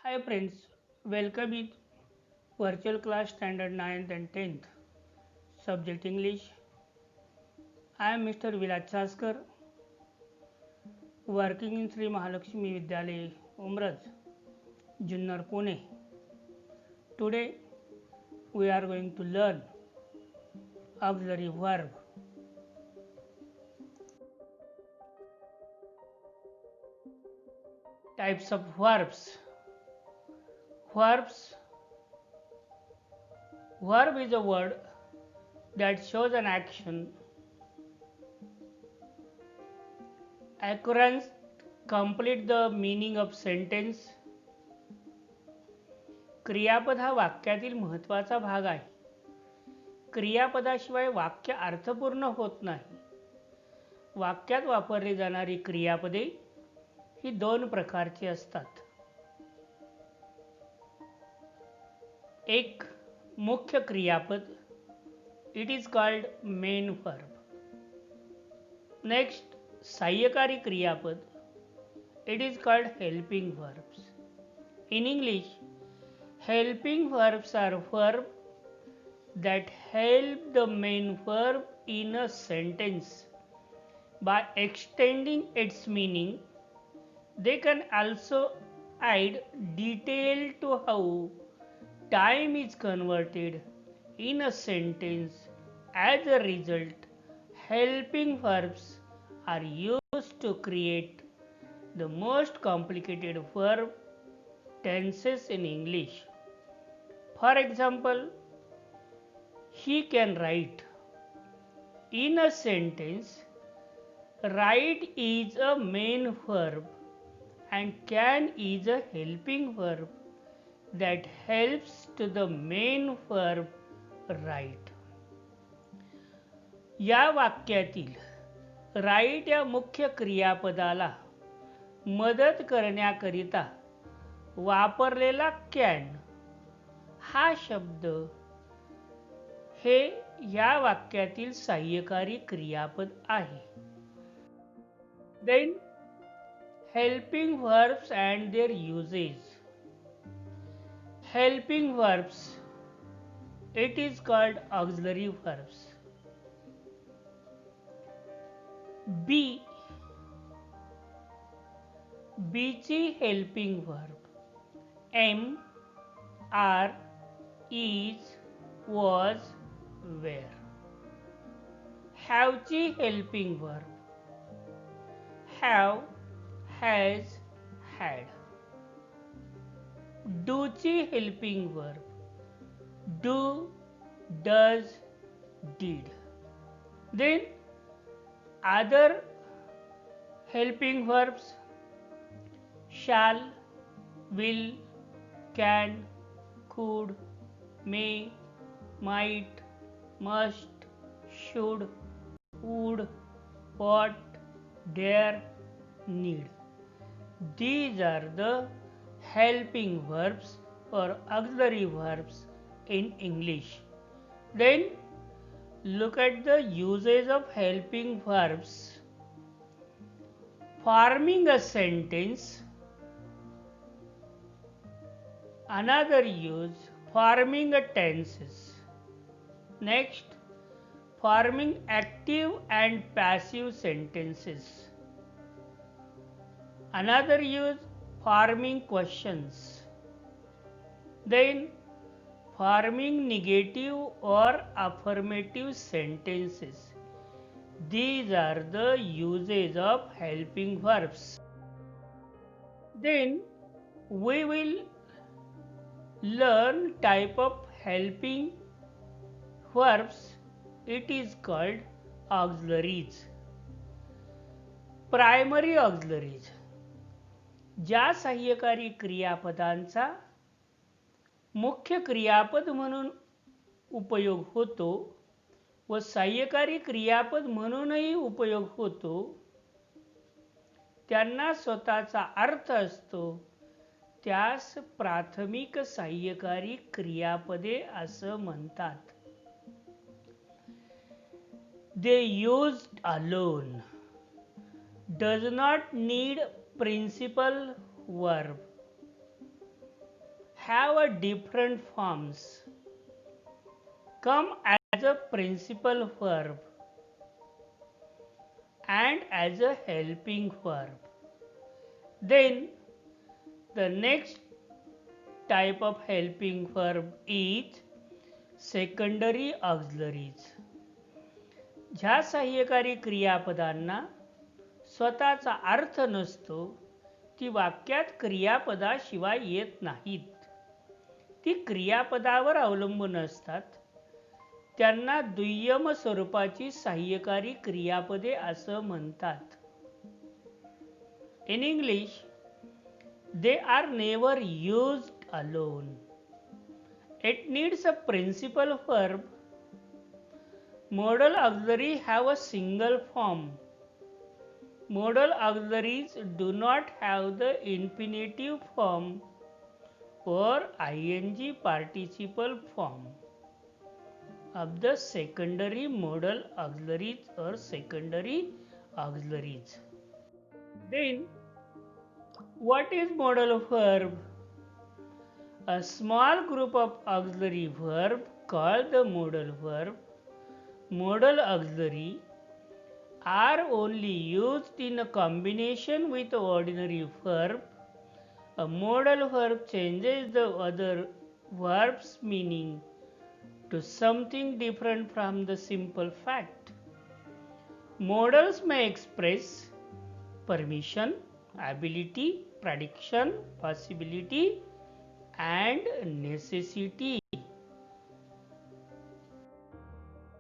Hi friends, welcome in virtual class standard 9th and 10th. Subject English. I am Mr. Vilaj Saskar, working in Sri Mahalakshmi Vidyalaya, Umraj, Junnar, Pune. Today we are going to learn auxiliary verb. Types of verbs. Verbs. Verb is a word that shows an action, occurrence, complete the meaning of sentence. क्रियापद हा वाक्यातील महत्त्वाचा भाग आहे. क्रियापदाशिवाय वाक्य अर्थपूर्ण होत नाही. वाक्यात वापरली जाणारी क्रियापदे ही दोन प्रकारची असतात. एक मुख्य क्रियापद, it is called main verb. Next सहाय्यकारी क्रियापद, it is called helping verbs. In English, helping verbs are verbs that help the main verb in a sentence by extending its meaning. They can also add detail to how time is converted in a sentence. As a result, helping verbs are used to create the most complicated verb tenses in English. For example, he can write. In a sentence, write is a main verb and can is a helping verb that helps to the main verb write. या वाक्यातील right या मुख्य क्रियापदाला मदत करण्याकरिता वापरलेला can हा शब्द हे या वाक्यातील सहाय्यकारी क्रियापद आहे. Then helping verbs and their uses. Helping verbs, it is called auxiliary verbs. बीची helping verb am, are, is, was, were. Haveची helping verb have, has, had. Doची helping verb do, does, did. Then other helping verbs shall, will, can, could, may, might, must, should, would, ought, dare, need. These are the helping verbs or auxiliary verbs in English. Then look at the uses of helping verbs. Forming a sentence. Another use, forming a tenses. Next, forming active and passive sentences. Another use, forming questions. Then forming negative or affirmative sentences. These are the uses of helping verbs. Then we will learn type of helping verbs. It is called auxiliaries. Primary auxiliaries, ज्या सहाय्यकारी क्रियापदांचा मुख्य क्रियापद म्हणून उपयोग होतो व सहाय्यकारी क्रियापद म्हणूनही उपयोग होतो, त्यांना स्वतःचा अर्थ असतो, त्यास प्राथमिक सहाय्यकारी क्रियापदे असं म्हणतात. They used alone, does not need principal verb. have a different forms, come as a principal verb and as a helping verb. Then the next type of helping verb is secondary auxiliaries. ज्या सहाय्यकारी क्रियापदांना स्वतःचा अर्थ नसतो, ती वाक्यात क्रियापदाशिवाय येत नाहीत, ती क्रियापदावर अवलंबून असतात, त्यांना दुय्यम स्वरूपाची सहाय्यकारी क्रियापदे असं म्हणतात. In English they are never used alone. It needs a principal verb. Modal auxiliary have a single form. Modal auxiliaries do not have the infinitive form or ing participle form of the secondary modal auxiliaries or secondary auxiliaries. Then, what is modal verb? A small group of auxiliary verb called the modal verb. Modal auxiliary are only used in a combination with the ordinary verb. A modal verb changes the other verb's meaning to something different from the simple fact. Modals may express permission, ability, prediction, possibility, and necessity.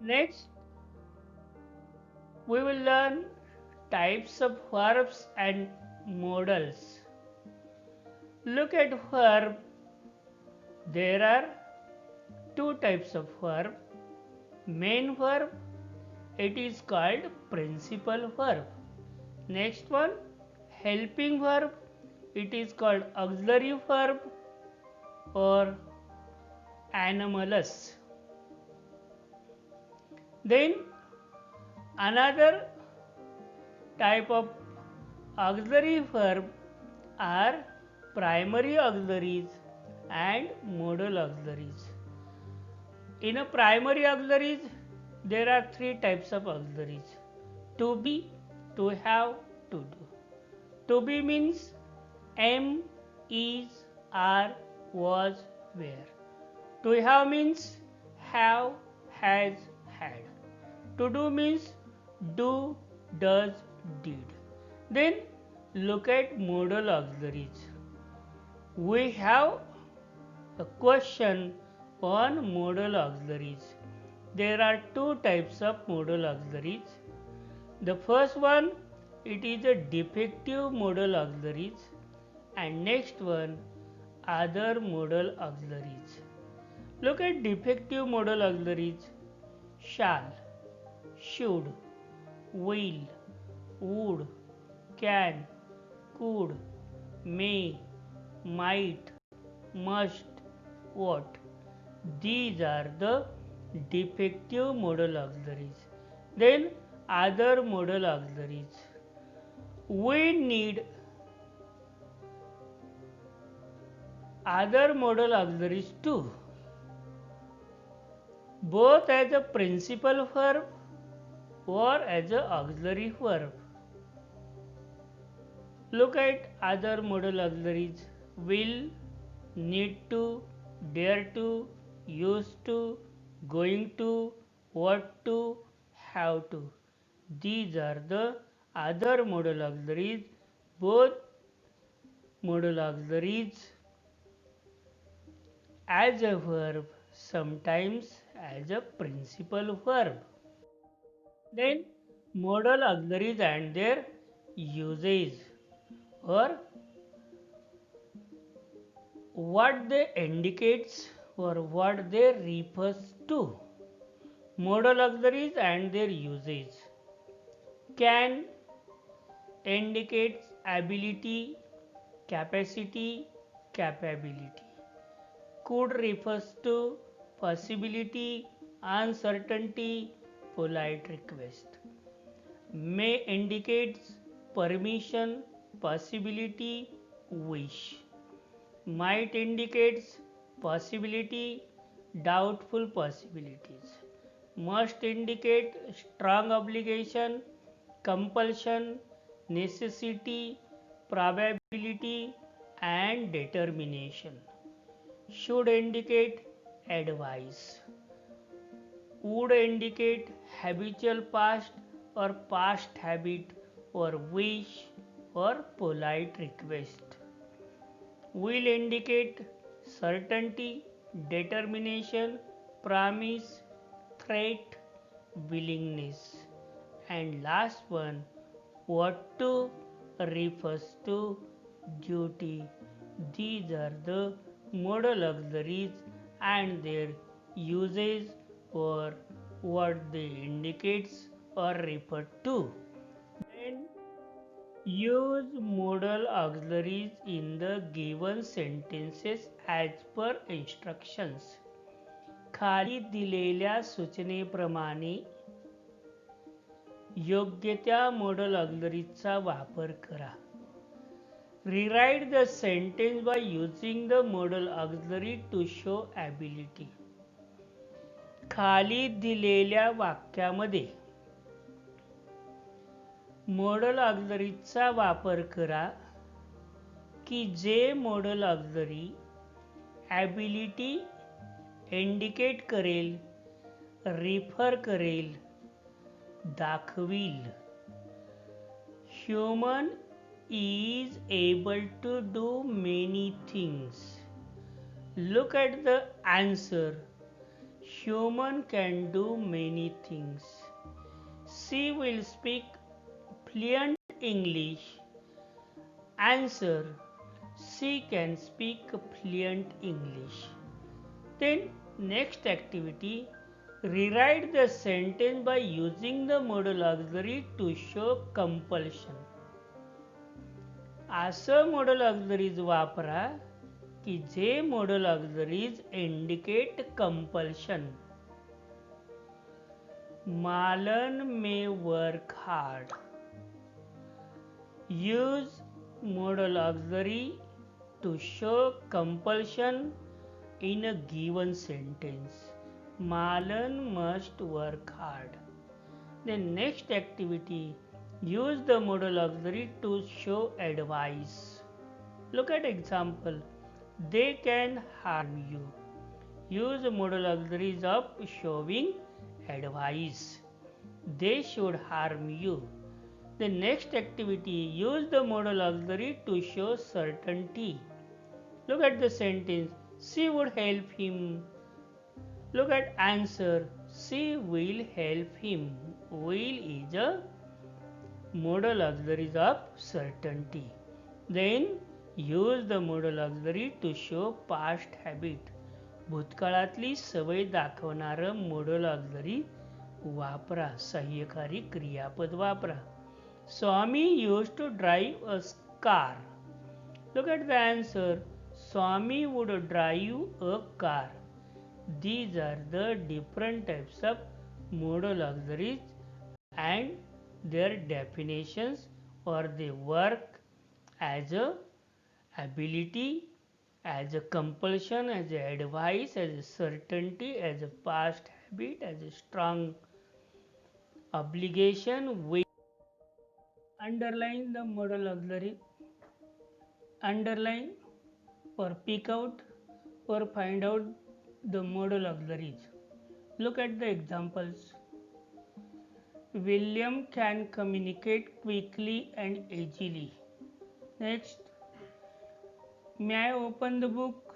Next, we will learn types of verbs and modals. Look at verb. There are two types of verb. Main verb, it is called principal verb. Next one, helping verb, it is called auxiliary verb or anomalous. Then another type of auxiliary verb are primary auxiliaries and modal auxiliaries. In a primary auxiliaries, there are three types of auxiliaries: to be, to have, to do. To be means am, is, are, was, were. To have means have, has, had. To do means do, does, did. Then look at modal auxiliaries. We have a question on modal auxiliaries. There are two types of modal auxiliaries. The first one, it is a defective modal auxiliaries, and next one, other modal auxiliaries. Look at defective modal auxiliaries: shall, should, will, would, can, could, may, might, must, ought. These are the defective modal auxiliaries. Then other modal auxiliaries. We need other modal auxiliaries too, both as a principal verb or as an auxiliary verb. Look at other modal auxiliaries: will, need to, dare to, used to, going to, ought to, have to. These are the other modal auxiliaries, both modal auxiliaries as a verb, sometimes as a principal verb. Then modal auxiliaries and their usage, or what they indicates or what they refers to. Modal auxiliaries and their usage. Can indicates ability, capacity, capability. Could refers to possibility, uncertainty, polite request. May indicates permission, possibility, wish. Might indicates possibility, doubtful possibilities. Must indicate strong obligation, compulsion, necessity, probability, and determination. Should indicate advice. Would indicate habitual past or past habit or wish or polite request. Will indicate certainty, determination, promise, threat, willingness. And last one, what to refers to duty. These are the modal auxiliaries and their uses or what they indicates or refer to. Then use modal auxiliaries in the given sentences as per instructions. खाली दिलेल्या सूचनेप्रमाणे योग्य त्या modal auxiliaries वापर करा. Rewrite the sentence by using the modal auxiliary to show ability. खाली दिलेल्या वाक्यामध्ये modal auxiliaries वापर करा की जे modal auxiliary ability इंडिकेट करेल, रिफर करेल, दाखविल. Human is able to do many things. Look at the answer. Human can do many things. She will speak fluent English. Answer. She can speak fluent English. Then next activity, rewrite the sentence by using the modal auxiliary to show compulsion. असं modal auxiliaries वापरा की जे modal auxiliaries indicate compulsion. Malan may work hard. Use modal auxiliary to show compulsion in a given sentence. Malan must work hard. The next activity, use the modal auxiliary to show advice. Look at example. They can harm you. Use modal auxiliaries of showing advice. They should harm you. The next activity, use the modal auxiliary to show certainty. Look at the sentence. She would help him. Look at answer. She will help him. Will is a modal auxiliary of certainty. Then use the modal auxiliary to show past habit. भूतकाळातली सवय दाखवणारं modal auxiliary वापरा. सहाय्यकारी क्रियापद वापरा. Swami used to drive a car. Look at the answer. Swami would drive a car. These are the different types of modal auxiliaries and their definitions, or they work as a ability, as a compulsion, as a advice, as a certainty, as a past habit, as a strong obligation. We underline the modal auxiliary, underline or pick out or find out the modal auxiliaries. Look at the examples. William can communicate quickly and easily. Next, may I open the book?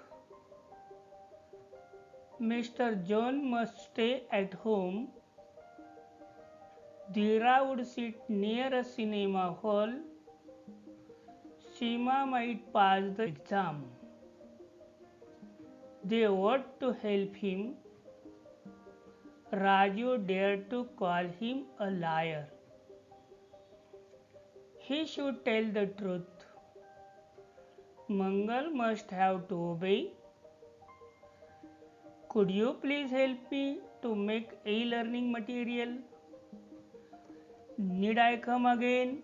Mr. John must stay at home. Dhira would sit near a cinema hall. Seema might pass the exam. They ought to help him. Raju dared to call him a liar. He should tell the truth. Mangal must have to obey. Could you please help me to make e-learning material? Need I come again?